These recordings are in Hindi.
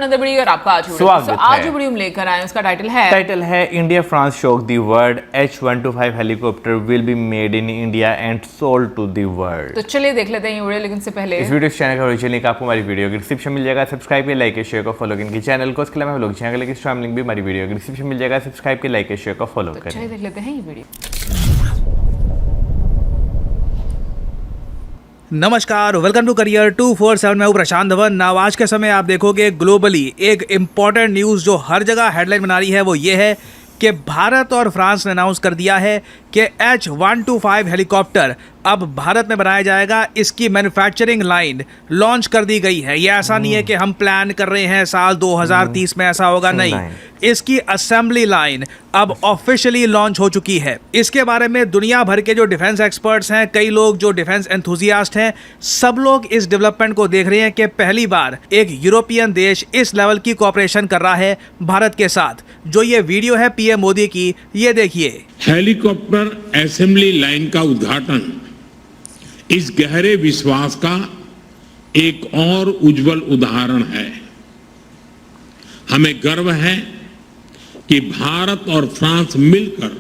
अनदर वीडियो और आपका आज जो वीडियो हम लेकर आए उसका टाइटल है India France shock the world, H125 helicopter will be made in India and sold to the world. तो चलिए देख लेते हैं ये वीडियो, लेकिन से पहले इस वीडियो चैनल का ओरिजिनल लिंक आपको हमारी वीडियो के डिस्क्रिप्शन मिल जाएगा। सब्सक्राइब के लाइक शेयर को फॉलो करें चैनल को। इसके अलावा लोग चैनल के स्ट्रीम लिंक भी हमारी वीडियो के डिस्क्रिप्शन मिल जाएगा। सब्सक्राइब के लाइक शेयर को फॉलो करें। चलिए देख लेते हैं ये वीडियो। नमस्कार, वेलकम टू करियर 247। मैं हूं प्रशांत धवन। नाउ आज के समय आप देखोगे ग्लोबली एक इम्पॉर्टेंट न्यूज़ जो हर जगह हेडलाइन बना रही है, वो ये है कि भारत और फ्रांस ने अनाउंस कर दिया है कि H125 हेलीकॉप्टर अब भारत में बनाया जाएगा। इसकी मैन्युफैक्चरिंग लाइन लॉन्च कर दी गई है। ये ऐसा नहीं है कि हम प्लान कर रहे हैं साल 2030 में ऐसा होगा, नहीं। इसकी असेंबली लाइन अब ऑफिशियली लॉन्च हो चुकी है। इसके बारे में दुनिया भर के जो डिफेंस एक्सपर्ट्स हैं, कई लोग जो डिफेंस एंथुजियास्ट हैं, सब लोग इस डेवलपमेंट को देख रहे हैं कि पहली बार एक यूरोपियन देश इस लेवल की कोऑपरेशन कर रहा है भारत के साथ। जो ये वीडियो है पीएम मोदी की, ये देखिए। हेलीकॉप्टर असेंबली लाइन का उद्घाटन इस गहरे विश्वास का एक और उज्जवल उदाहरण है। हमें गर्व है कि भारत और फ्रांस मिलकर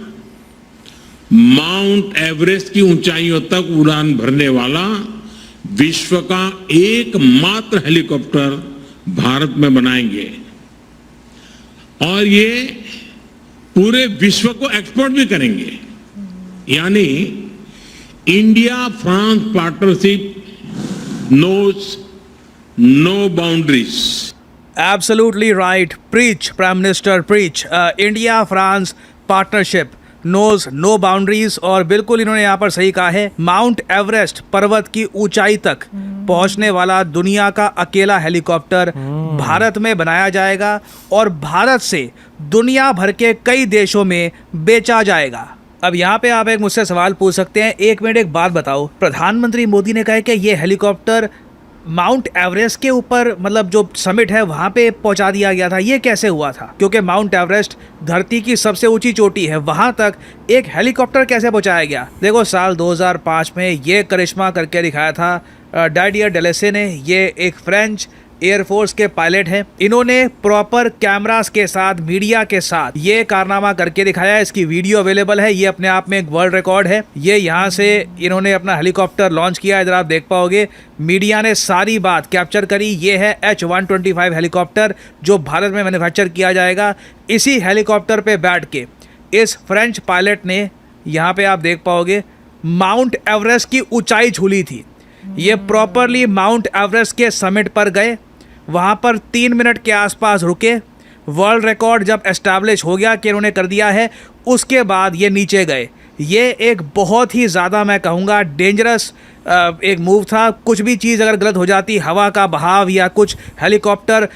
माउंट एवरेस्ट की ऊंचाइयों तक उड़ान भरने वाला विश्व का एकमात्र हेलीकॉप्टर भारत में बनाएंगे और ये पूरे विश्व को एक्सपोर्ट भी करेंगे। यानी India France partnership knows no boundaries. Absolutely right. Preach prime minister, preach. India France partnership knows no boundaries. और बिल्कुल इन्होंने यहाँ पर सही कहा है। माउंट एवरेस्ट पर्वत की ऊंचाई तक पहुंचने वाला दुनिया का अकेला हेलीकॉप्टर भारत में बनाया जाएगा और भारत से दुनिया भर के कई देशों में बेचा जाएगा। अब यहाँ पे आप एक मुझसे सवाल पूछ सकते हैं, एक मिनट एक बात बताओ, प्रधानमंत्री मोदी ने कहा कि ये हेलीकॉप्टर माउंट एवरेस्ट के ऊपर, मतलब जो समिट है वहाँ पे पहुँचा दिया गया था, ये कैसे हुआ था? क्योंकि माउंट एवरेस्ट धरती की सबसे ऊंची चोटी है, वहाँ तक एक हेलीकॉप्टर कैसे पहुँचाया गया? देखो, साल 2005 में ये करिश्मा करके दिखाया था डाइडियर डेलेसे ने। ये एक फ्रेंच एयरफोर्स के पायलट हैं। इन्होंने प्रॉपर कैमरास के साथ, मीडिया के साथ ये कारनामा करके दिखाया। इसकी वीडियो अवेलेबल है। ये अपने आप में एक वर्ल्ड रिकॉर्ड है। ये यहाँ से इन्होंने अपना हेलीकॉप्टर लॉन्च किया। इधर आप देख पाओगे, मीडिया ने सारी बात कैप्चर करी। ये है H125 हेलीकॉप्टर जो भारत में मैन्युफैक्चर किया जाएगा। इसी हेलीकॉप्टर पे बैठ के इस फ्रेंच पायलट ने, यहाँ पे आप देख पाओगे, माउंट एवरेस्ट की ऊंचाई झूली थी। ये प्रॉपरली माउंट एवरेस्ट के समिट पर गए, वहाँ पर 3 मिनट के आसपास रुके। वर्ल्ड रिकॉर्ड जब एस्टैब्लिश हो गया कि इन्होंने कर दिया है, उसके बाद ये नीचे गए। ये एक बहुत ही ज़्यादा, मैं कहूँगा, डेंजरस एक मूव था। कुछ भी चीज़ अगर गलत हो जाती, हवा का बहाव या कुछ, हेलीकॉप्टर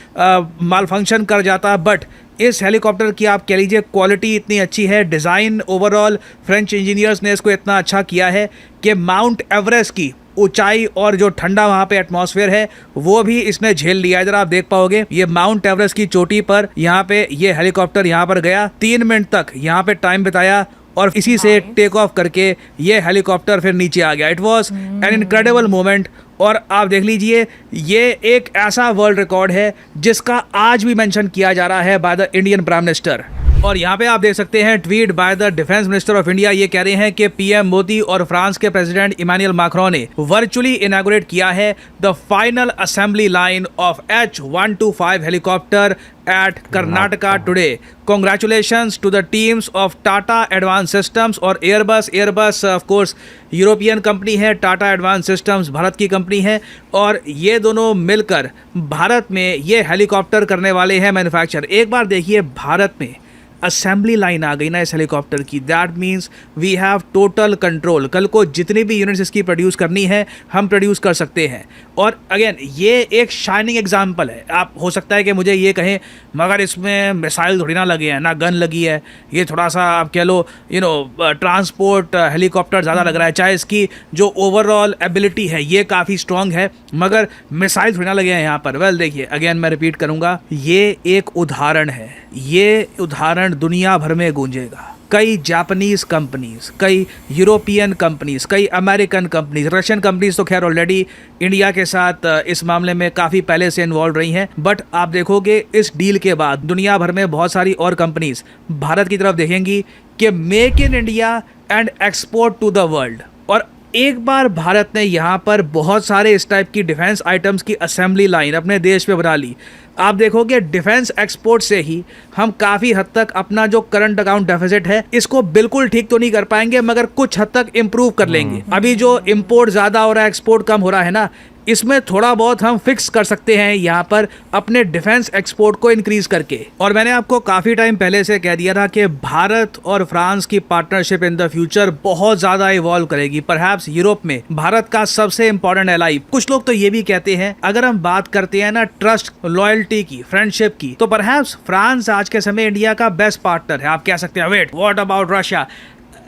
मालफंक्शन कर जाता। बट इस हेलीकॉप्टर की आप कह लीजिए क्वालिटी इतनी अच्छी है, डिज़ाइन ओवरऑल फ्रेंच इंजीनियर्स ने इसको इतना अच्छा किया है कि माउंट एवरेस्ट की ऊंचाई और जो ठंडा वहाँ पे एटमॉस्फेयर है वो भी इसने झेल लिया। इधर आप देख पाओगे, ये माउंट एवरेस्ट की चोटी पर यहाँ पे ये हेलीकॉप्टर यहाँ पर गया, 3 मिनट तक यहाँ पे टाइम बिताया और इसी से टेक ऑफ करके ये हेलीकॉप्टर फिर नीचे आ गया। It was an incredible moment. और आप देख लीजिए, ये एक ऐसा वर्ल्ड रिकॉर्ड है जिसका आज भी मेंशन किया जा रहा है by the Indian prime minister. और यहाँ पे आप देख सकते हैं tweet by the defence minister of India. ये कह रहे हैं कि पीएम मोदी और फ्रांस के प्रेसिडेंट इमानुएल मैक्रोन ने वर्चुअली इनॉग्रेट किया है the final assembly line of H125 helicopter at Karnataka today. Congratulations to the teams of Tata advance systems और Airbus of course European company है, टाटा एडवांस सिस्टम्स भारत की कंपनी है। और ये दोनों मिलकर भारत में ये हेलीकॉप्टर करने वाले हैं मैन्युफैक्चर। एक बार देखिए, भारत में असेंबली लाइन आ गई ना इस हेलीकॉप्टर की, that means we have total control. कल को जितनी भी यूनिट्स इसकी प्रोड्यूस करनी है, हम प्रोड्यूस कर सकते हैं। और अगेन, ये एक शाइनिंग एग्जांपल है। आप हो सकता है कि मुझे ये कहें, मगर इसमें मिसाइल थोड़ी ना लगे हैं, ना गन लगी है, ये थोड़ा सा आप कह लो ट्रांसपोर्ट हेलीकॉप्टर ज़्यादा लग रहा है। चाहे इसकी जो ओवरऑल एबिलिटी है ये काफ़ी स्ट्रॉन्ग है, मगर मिसाइल थोड़ी ना लगे हैं यहाँ पर। वेल देखिए, अगेन मैं रिपीट करूँगा, ये एक उदाहरण है। ये उदाहरण दुनिया भर में गूंजेगा। कई जापानीज कंपनीज, कई यूरोपियन कंपनीज, कई अमेरिकन कंपनीज, रशियन कंपनीज तो खैर ऑलरेडी इंडिया के साथ इस मामले में काफ़ी पहले से इन्वॉल्व रही हैं। बट आप देखोगे इस डील के बाद दुनिया भर में बहुत सारी और कंपनीज भारत की तरफ देखेंगी कि make in India and export to the world. और एक बार भारत ने यहाँ पर बहुत सारे इस टाइप की डिफेंस आइटम्स की असेंबली लाइन अपने देश में बना ली। आप देखोगे डिफेंस एक्सपोर्ट से ही हम काफ़ी हद तक अपना जो करंट अकाउंट डेफिसिट है इसको बिल्कुल ठीक तो नहीं कर पाएंगे, मगर कुछ हद तक इम्प्रूव कर लेंगे। अभी जो इम्पोर्ट ज़्यादा हो रहा है, एक्सपोर्ट कम हो रहा है ना, इसमें थोड़ा बहुत हम फिक्स कर सकते हैं यहाँ पर अपने डिफेंस एक्सपोर्ट को इंक्रीज करके। और मैंने आपको काफ़ी टाइम पहले से कह दिया था कि भारत और फ्रांस की पार्टनरशिप इन द फ्यूचर बहुत ज़्यादा इवॉल्व करेगी। परहैप्स यूरोप में भारत का सबसे इंपॉर्टेंट एलाई। कुछ लोग तो ये भी कहते हैं, अगर हम बात करते हैं ना ट्रस्ट, लॉयल्टी की, फ्रेंडशिप की, तो परहैप्स फ्रांस आज के समय इंडिया का बेस्ट पार्टनर है। आप कह सकते हैं wait what about Russia?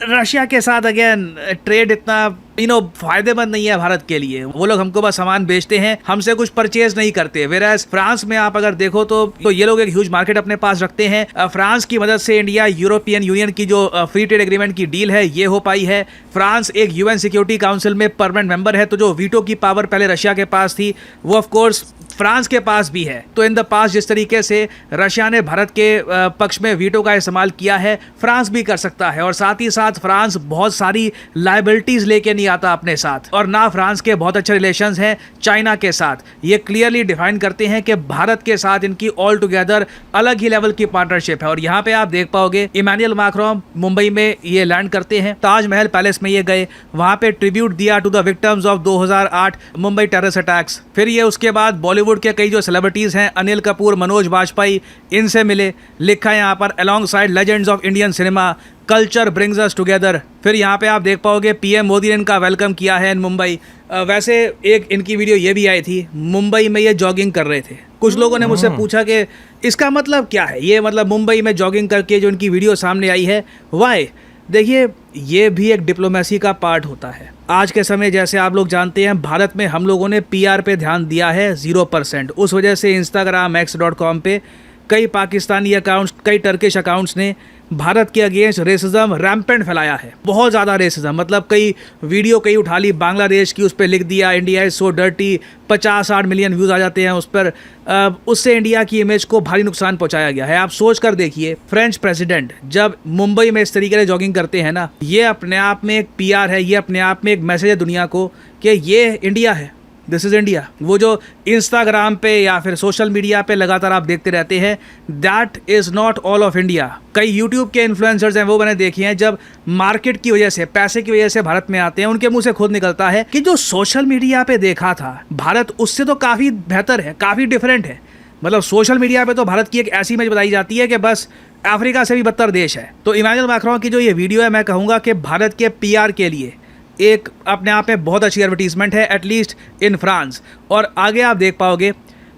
Russia के साथ अगेन ट्रेड इतना फायदेमंद नहीं है भारत के लिए। वो लोग हमको बस सामान बेचते हैं, हमसे कुछ परचेज नहीं करते। वेराज फ्रांस में आप अगर देखो तो ये लोग एक ह्यूज मार्केट अपने पास रखते हैं। फ्रांस की मदद से इंडिया यूरोपियन यूनियन की जो फ्री ट्रेड एग्रीमेंट की डील है ये हो पाई है। फ्रांस एक यूएन सिक्योरिटी काउंसिल में परमानेंट मेंबर है, तो जो वीटो की पावर पहले रशिया के पास थी वो ऑफ कोर्स फ्रांस के पास भी है। तो इन द पास जिस तरीके से रशिया ने भारत के पक्ष में वीटो का इस्तेमाल किया है, फ्रांस भी कर सकता है। और साथ ही साथ फ्रांस बहुत सारी लायबिलिटीज लेके नहीं आता अपने साथ, और ना फ्रांस के बहुत अच्छे रिलेशंस हैं चाइना के साथ। ये क्लियरली डिफाइन करते हैं कि भारत के साथ इनकी ऑल टुगेदर अलग ही लेवल की पार्टनरशिप है। और यहाँ पे आप देख पाओगे इमैनुअल मैक्रोन मुंबई में ये लैंड करते हैं, ताजमहल पैलेस में ये गए, वहाँ पे ट्रिब्यूट दिया to the victims of 2008 Mumbai terrorist attacks. फिर ये उसके बाद बॉलीवुड के कई जो सेलिब्रिटीज हैं, अनिल कपूर, मनोज बाजपेयी, इनसे मिले। लिखा है यहाँ पर along side legends of Indian cinema, culture brings us together. फिर यहाँ पे आप देख पाओगे पीएम मोदी ने इनका वेलकम किया है इन मुंबई। वैसे एक इनकी वीडियो ये भी आई थी, मुंबई में ये जॉगिंग कर रहे थे। कुछ लोगों ने मुझसे पूछा कि इसका मतलब क्या है, ये मतलब मुंबई में जॉगिंग करके जो इनकी वीडियो सामने आई है वाई। देखिए ये भी एक डिप्लोमेसी का पार्ट होता है। आज के समय जैसे आप लोग जानते हैं भारत में हम लोगों ने पीआर पे ध्यान दिया है 0%। उस वजह से इंस्टाग्राम x.com पे कई पाकिस्तानी अकाउंट्स, कई टर्किश अकाउंट्स ने भारत के अगेंस्ट रेसिज्म रैम्पेंट फैलाया है। बहुत ज़्यादा रेसिज्म, मतलब कई वीडियो कई उठा ली बांग्लादेश की, उस पर लिख दिया India is so dirty, 50-60 million views आ जाते हैं उस पर। उससे इंडिया की इमेज को भारी नुकसान पहुंचाया गया है। आप सोच कर देखिए, फ्रेंच प्रेसिडेंट जब मुंबई में इस तरीके से जॉगिंग करते हैं ना, ये अपने आप में एक पीआर है, ये अपने आप में एक मैसेज है दुनिया को कि ये इंडिया है, दिस इज़ इंडिया। वो जो इंस्टाग्राम पे या फिर सोशल मीडिया पे लगातार आप देखते रहते हैं, that is not all of India. कई यूट्यूब के इन्फ्लुएंसर्स हैं, वो मैंने देखे हैं, जब मार्केट की वजह से, पैसे की वजह से भारत में आते हैं, उनके मुंह से खुद निकलता है कि जो सोशल मीडिया पे देखा था भारत, उससे तो काफ़ी बेहतर है, काफ़ी डिफरेंट है। मतलब सोशल मीडिया पे तो भारत की एक ऐसी इमेज बताई जाती है कि बस अफ्रीका से भी बदतर देश है। तो इमैनुअल मैक्रोन की जो ये वीडियो है, मैं कहूँगा कि भारत के पीआर के लिए एक अपने आप में बहुत अच्छी एडवर्टीजमेंट है, एटलीस्ट इन फ्रांस। और आगे आप देख पाओगे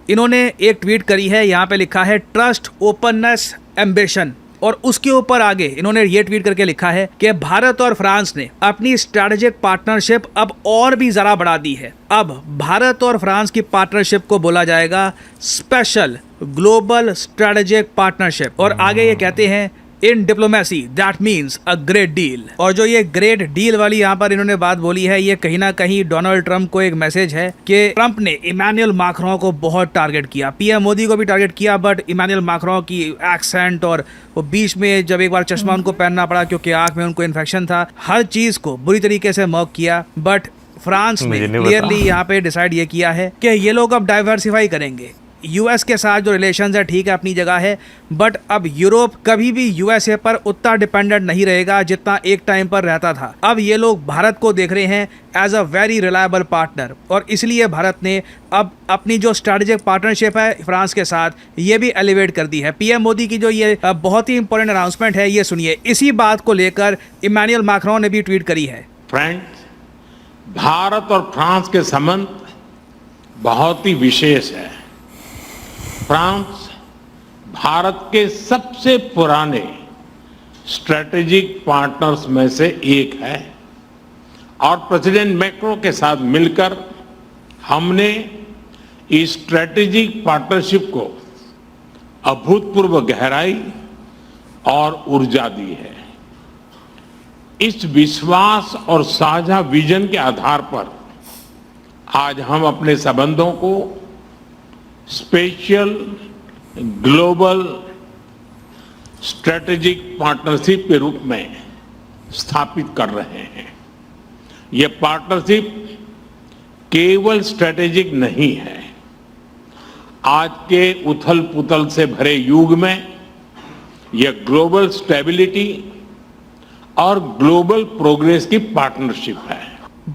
इन्होंने एक ट्वीट करी है, यहाँ पे लिखा है ट्रस्ट, ओपननेस, एम्बिशन। और उसके ऊपर आगे इन्होंने ये ट्वीट करके लिखा है कि भारत और फ्रांस ने अपनी स्ट्रैटेजिक पार्टनरशिप अब और भी ज़रा बढ़ा दी है। अब भारत और फ्रांस की पार्टनरशिप को बोला जाएगा स्पेशल ग्लोबल स्ट्रैटेजिक पार्टनरशिप। और आगे ये कहते हैं in diplomacy that means a great deal. और जो ये ग्रेट डील वाली यहाँ पर इन्होंने बात बोली है, ये कहीं ना कहीं डोनाल्ड ट्रंप को एक मैसेज है कि ट्रंप ने इमैनुअल मैक्रोन को बहुत टारगेट किया, पीएम मोदी को भी टारगेट किया, बट इमैनुअल मैक्रोन की एक्सेंट और वो बीच में जब एक बार चश्मा उनको पहनना पड़ा क्योंकि आँख में उनको इन्फेक्शन था, हर चीज़ को बुरी तरीके से मॉक किया। बट फ्रांस ने क्लियरली यहाँ पे डिसाइड ये किया है कि ये लोग अब डाइवर्सिफाई करेंगे। यूएस के साथ जो रिलेशंस है ठीक है, अपनी जगह है, बट अब यूरोप कभी भी यूएसए पर उतना डिपेंडेंट नहीं रहेगा जितना एक टाइम पर रहता था। अब ये लोग भारत को देख रहे हैं as a very reliable partner, और इसलिए भारत ने अब अपनी जो स्ट्रैटेजिक पार्टनरशिप है फ्रांस के साथ, ये भी एलिवेट कर दी है। पीएम मोदी की जो ये बहुत ही इंपॉर्टेंट अनाउंसमेंट है, ये सुनिए। इसी बात को लेकर इमैनुअल मैक्रोन ने भी ट्वीट करी है। फ्रेंड्स, भारत और फ्रांस के संबंध बहुत ही विशेष है। फ्रांस भारत के सबसे पुराने स्ट्रेटेजिक पार्टनर्स में से एक है, और प्रेसिडेंट मैक्रोन के साथ मिलकर हमने इस स्ट्रेटेजिक पार्टनरशिप को अभूतपूर्व गहराई और ऊर्जा दी है। इस विश्वास और साझा विजन के आधार पर आज हम अपने संबंधों को स्पेशल ग्लोबल स्ट्रेटेजिक पार्टनरशिप के रूप में स्थापित कर रहे हैं। यह पार्टनरशिप केवल स्ट्रेटेजिक नहीं है। आज के उथल पुथल से भरे युग में यह ग्लोबल स्टेबिलिटी और ग्लोबल प्रोग्रेस की पार्टनरशिप है।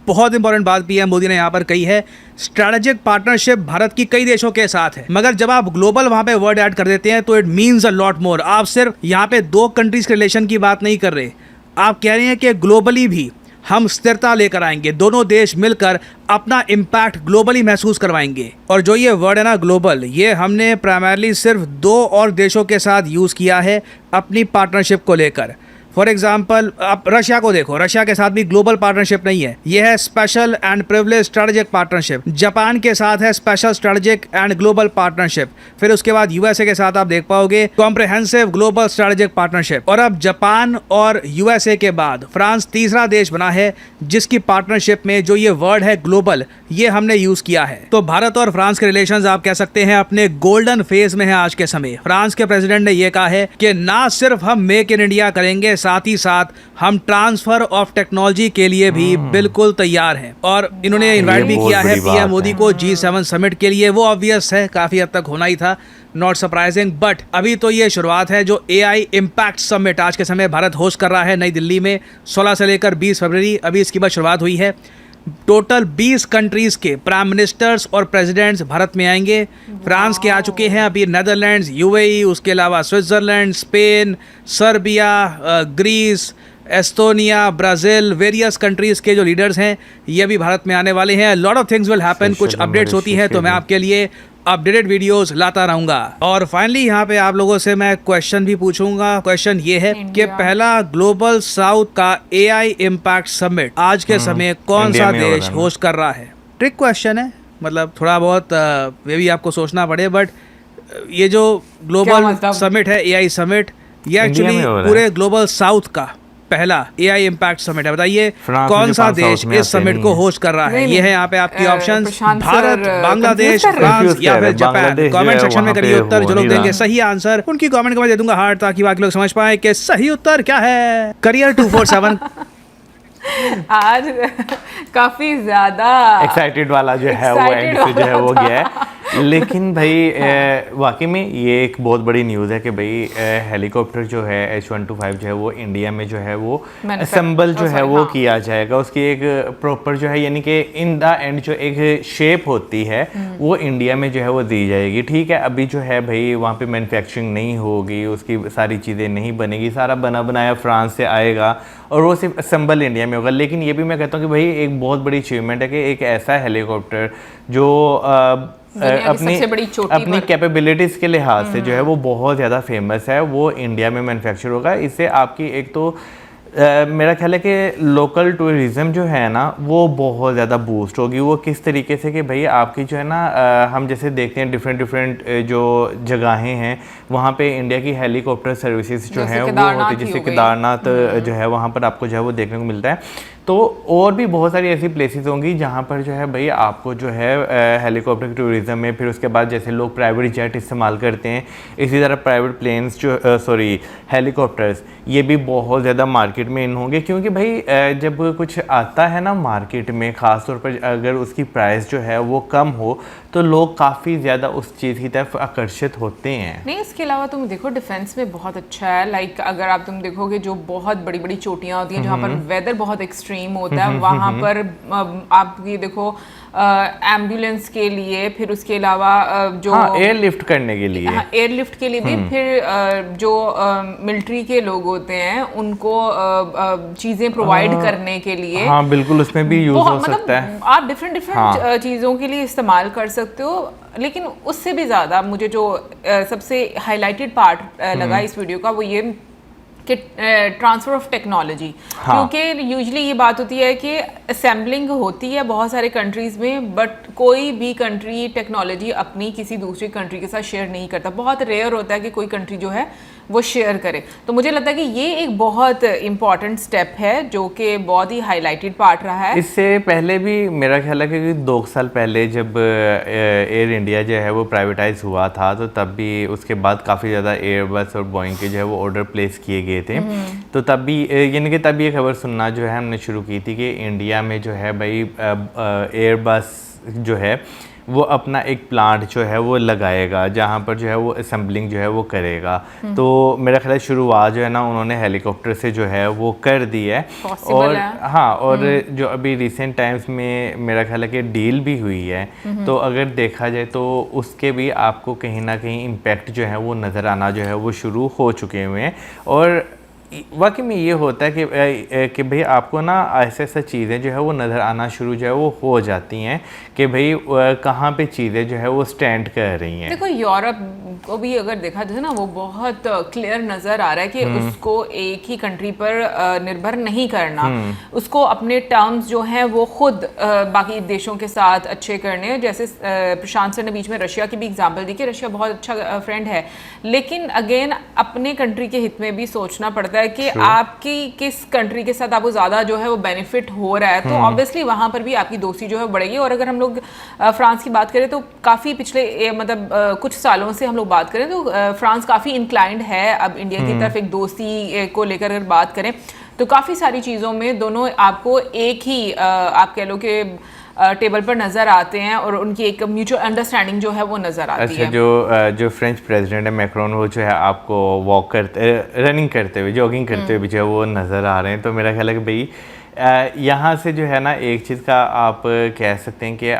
बहुत इंपॉर्टेंट बात पीएम मोदी ने यहाँ पर कही है, स्ट्रैटेजिक पार्टनरशिप भारत की कई देशों के साथ है, मगर जब आप ग्लोबल वहां पे वर्ड ऐड कर देते हैं तो it means a lot more. आप सिर्फ यहाँ पे दो कंट्रीज के रिलेशन की बात नहीं कर रहे, आप कह रहे हैं कि ग्लोबली भी हम स्थिरता लेकर आएंगे, दोनों देश मिलकर अपना इम्पैक्ट ग्लोबली महसूस करवाएंगे। और जो ये वर्ड है ना ग्लोबल, ये हमने प्राइमरली सिर्फ दो और देशों के साथ यूज़ किया है अपनी पार्टनरशिप को लेकर। फॉर एग्जाम्पल आप रशिया को देखो, रशिया के साथ भी ग्लोबल पार्टनरशिप नहीं है, यह है special and privilege strategic partnership. Japan के साथ है special strategic and global partnership. फिर उसके बाद यूएसए के साथ आप देख पाओगे कॉम्प्रिहेंसिव ग्लोबल स्ट्रेटेजिक पार्टनरशिप। और अब जापान और यूएसए के बाद फ्रांस तीसरा देश बना है जिसकी पार्टनरशिप में जो ये वर्ड है ग्लोबल, ये हमने यूज किया है। तो भारत और फ्रांस के रिलेशंस आप कह सकते हैं अपने गोल्डन फेज में है आज के समय। फ्रांस के प्रेसिडेंट ने यह कहा है कि ना सिर्फ हम मेक इन इंडिया करेंगे, साथ ही साथ हम ट्रांसफर ऑफ टेक्नोलॉजी के लिए भी बिल्कुल तैयार हैं। और इन्होंने इनवाइट भी किया है पीएम मोदी को G7 समिट के लिए। वो ऑब्वियस है, काफी हद तक होना ही था, नॉट सरप्राइजिंग। बट अभी तो ये शुरुआत है। जो AI इम्पैक्ट समिट आज के समय भारत होस्ट कर रहा है नई दिल्ली में 16 से लेकर 20 फरवरी, अभी इसकी बस शुरुआत हुई है। टोटल 20 कंट्रीज के प्राइम मिनिस्टर्स और प्रेसिडेंट्स भारत में आएंगे। फ्रांस के आ चुके हैं अभी, नेदरलैंड्स, UAE, उसके अलावा Switzerland, Spain, Serbia, Greece, Estonia, Brazil, various countries के जो लीडर्स हैं ये भी भारत में आने वाले हैं। Lot of things will happen. कुछ अपडेट्स होती है तो मैं आपके लिए अपडेटेड वीडियोस लाता रहूंगा। और फाइनली यहाँ पे आप लोगों से मैं क्वेश्चन भी पूछूंगा। क्वेश्चन ये है कि पहला ग्लोबल साउथ का AI इम्पैक्ट समिट आज के समय कौन सा देश होस्ट कर रहा है? ट्रिक क्वेश्चन है, मतलब थोड़ा बहुत ये भी आपको सोचना पड़े। बट ये जो ग्लोबल समिट है AI समिट, ये एक्चुअली पूरे ग्लोबल साउथ का पहला AI इम्पैक्ट समिट है। बताइए कौन सा देश इस समिट को होस्ट कर रहा है? ये है यहाँ पे आपकी ऑप्शंस, भारत, बांग्लादेश, फ्रांस या फिर जापान। कमेंट सेक्शन में करिए उत्तर। जो लोग देंगे सही आंसर उनकी कमेंट को मैं दे दूंगा हार्ट, ताकि बाकी लोग समझ पाए कि सही उत्तर क्या है। करियर 247 आज काफी ज्यादा एक्साइटेड वाला जो है वो एंड से जो है वो गया है। लेकिन भाई वाकई में ये एक बहुत बड़ी न्यूज़ है कि भाई हेलीकॉप्टर जो है H125 जो है वो इंडिया में जो है वो असेंबल जो है वो किया जाएगा। उसकी एक प्रॉपर जो है यानी कि इन द एंड जो एक शेप होती है वो इंडिया में जो है वो दी जाएगी। ठीक है, अभी जो है भाई वहाँ पे मैन्युफैक्चरिंग नहीं होगी, उसकी सारी चीज़ें नहीं बनेगी, सारा बना बनाया फ्रांस से आएगा और वो सिर्फ असेंबल इंडिया में होगा। लेकिन ये भी मैं कहता हूँ कि भाई एक बहुत बड़ी अचीवमेंट है कि एक ऐसा हेलीकॉप्टर जो अपनी कैपेबिलिटीज़ के लिहाज से जो है वो बहुत ज़्यादा फेमस है, वो इंडिया में मैन्युफैक्चर होगा। इससे आपकी एक तो मेरा ख्याल है कि लोकल टूरिज़्म जो है ना वो बहुत ज़्यादा बूस्ट होगी। वो किस तरीके से कि भाई आपकी जो है ना हम जैसे देखते हैं डिफरेंट जो जगहें हैं वहाँ पे इंडिया की हेलीकॉप्टर सर्विसेज जो है वो होती है, जैसे केदारनाथ जो है वहाँ पर आपको जो है वो देखने को मिलता है। तो और भी बहुत सारी ऐसी प्लेसेस होंगी जहाँ पर जो है भाई आपको जो है हेलीकॉप्टर टूरिज़्म में, फिर उसके बाद जैसे लोग प्राइवेट जेट इस्तेमाल करते हैं, इसी तरह प्राइवेट प्लेन्स जो हेलीकॉप्टर्स, ये भी बहुत ज़्यादा मार्केट में इन होंगे। क्योंकि भाई जब कुछ आता है ना मार्केट में, ख़ास तौर पर अगर उसकी प्राइस जो है वो कम हो तो लोग काफ़ी ज़्यादा उस चीज़ की तरफ आकर्षित होते हैं। नहीं, इसके अलावा तुम देखो डिफेंस में बहुत अच्छा है। लाइक अगर आप तुम देखोगे जो बहुत बड़ी बड़ी चोटियाँ होती हैं जहाँ पर वेदर बहुत एक्सट्रीम होता है, वहाँ पर आप ये देखो एम्बुलेंस के लिए, फिर उसके अलावा जो एयरलिफ्ट करने के लिए, एयरलिफ्ट के लिए भी, फिर जो मिलिट्री के लोग होते हैं उनको चीज़ें प्रोवाइड करने के लिए, हाँ बिल्कुल उसमें भी यूज़ हो सकता है। आप डिफरेंट चीज़ों के लिए इस्तेमाल कर सकते हो। लेकिन उससे भी ज़्यादा मुझे जो सबसे हाईलाइटेड पार्ट लगा इस वीडियो का वो ये कि ट्रांसफ़र ऑफ टेक्नोलॉजी। क्योंकि यूजुअली ये बात होती है कि असेंबलिंग होती है बहुत सारे कंट्रीज़ में, बट कोई भी कंट्री टेक्नोलॉजी अपनी किसी दूसरी कंट्री के साथ शेयर नहीं करता। बहुत रेयर होता है कि कोई कंट्री जो है वो शेयर करें। तो मुझे लगता है कि ये एक बहुत इंपॉर्टेंट स्टेप है जो कि बहुत ही हाईलाइटेड पार्ट रहा है। इससे पहले भी मेरा ख्याल है कि 2 साल पहले जब एयर इंडिया जो है वो प्राइवेटाइज हुआ था, तो तब भी उसके बाद काफ़ी ज़्यादा एयरबस और बोइंग के जो है वो ऑर्डर प्लेस किए गए थे। तो तब भी यानी कि तब ये खबर सुनना जो है हमने शुरू की थी कि इंडिया में जो है भाई एयरबस जो है वो अपना एक प्लांट जो है वो लगाएगा जहाँ पर जो है वो असेंबलिंग जो है वो करेगा। तो मेरा ख्याल है शुरुआत जो है ना उन्होंने हेलीकॉप्टर से जो है वो कर दी है। और हाँ, और जो अभी रिसेंट टाइम्स में मेरा ख्याल है कि डील भी हुई है, तो अगर देखा जाए तो उसके भी आपको कहीं ना कहीं इम्पैक्ट जो है वो नज़र आना जो है वो शुरू हो चुके हुए हैं। और वाकई में ये होता है कि भाई आपको ना ऐसे ऐसा चीज़ें जो है वो नज़र आना शुरू जो है वो हो जाती हैं कि भाई कहाँ पे चीज़ें जो है वो स्टैंड कर रही हैं। देखो यूरोप को भी अगर देखा जाए ना, वो बहुत क्लियर नज़र आ रहा है कि उसको एक ही कंट्री पर निर्भर नहीं करना, उसको अपने टर्म्स जो हैं वो खुद बाकी देशों के साथ अच्छे करने हैं। जैसे प्रशांत सर ने बीच में रशिया की भी एग्जांपल दी कि रशिया बहुत अच्छा फ्रेंड है, लेकिन अगेन अपने कंट्री के हित में भी सोचना पड़ता है कि आपकी किस कंट्री के साथ आपको ज़्यादा जो है वो बेनिफिट हो रहा है, तो ऑब्वियसली वहाँ पर भी आपकी दोस्ती जो है बढ़ेगी। और अगर हम लोग फ्रांस की बात करें तो काफ़ी पिछले मतलब कुछ सालों से हम लोग बात करें तो फ्रांस काफ़ी इंक्लाइंड है अब इंडिया की तरफ एक दोस्ती को लेकर अगर बात करें तो काफ़ी सारी चीज़ों में दोनों आपको एक ही आप कह लो कि टेबल पर नज़र आते हैं और उनकी एक म्यूचुअल अंडरस्टैंडिंग जो है वो नज़र आती है। जो फ्रेंच प्रेसिडेंट है मैक्रोन, वो जो है आपको वॉक करते रनिंग करते हुए जॉगिंग करते हुए भी जो है वो नज़र आ रहे हैं। तो मेरा ख्याल है कि भाई यहाँ से जो है ना एक चीज़ का आप कह सकते हैं कि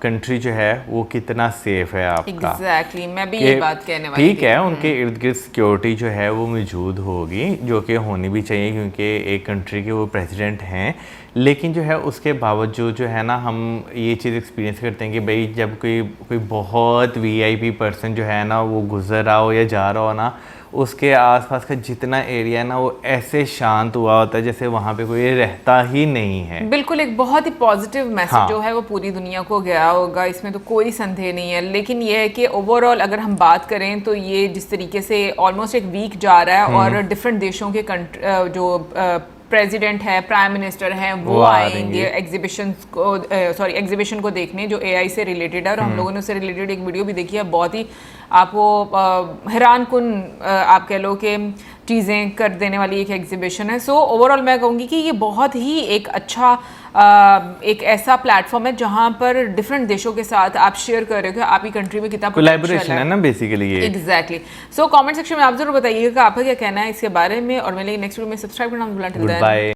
कंट्री जो है वो कितना सेफ है आपका। एग्जैक्टली, मैं भी ये बात कहने वाली थी। ठीक है, उनके इर्द गिर्द सिक्योरिटी जो है वो मौजूद होगी, जो कि होनी भी चाहिए क्योंकि एक कंट्री के वो प्रेसिडेंट हैं। लेकिन जो है उसके बावजूद जो है ना हम ये चीज़ एक्सपीरियंस करते हैं कि भाई जब कोई बहुत वीआईपी पर्सन जो है ना वो गुजर रहा हो या जा रहा हो ना, उसके आसपास का जितना एरिया है ना वो ऐसे शांत हुआ होता है जैसे वहाँ पे कोई रहता ही नहीं है। बिल्कुल, एक बहुत ही पॉजिटिव मैसेज जो है वो पूरी दुनिया को गया होगा, इसमें तो कोई संदेह नहीं है। लेकिन ये है कि ओवरऑल अगर हम बात करें तो ये जिस तरीके से ऑलमोस्ट एक वीक जा रहा है और डिफरेंट देशों के जो प्रेसिडेंट है, प्राइम मिनिस्टर हैं, वो आएंगे एग्जीबिशन को देखने जो एआई से रिलेटेड है। और हम लोगों ने उससे रिलेटेड एक वीडियो भी देखी है, बहुत ही आपको हैरान कुन आप कह लो कि चीज़ें कर देने वाली एक एग्जीबिशन है। सो ओवरऑल मैं कहूँगी कि ये बहुत ही एक अच्छा एक ऐसा प्लेटफॉर्म है जहाँ पर डिफरेंट देशों के साथ आप शेयर कर रहे हो कि आपकी कंट्री में कितना कोलैबोरेशन है ना बेसिकली ये। एग्जैक्टली। सो कमेंट सेक्शन में आप जरूर बताइएगा आपका क्या कहना है इसके बारे में और मिलेंगे नेक्स्ट वीडियो में। सब्सक्राइब करना मत भूलना। Till then,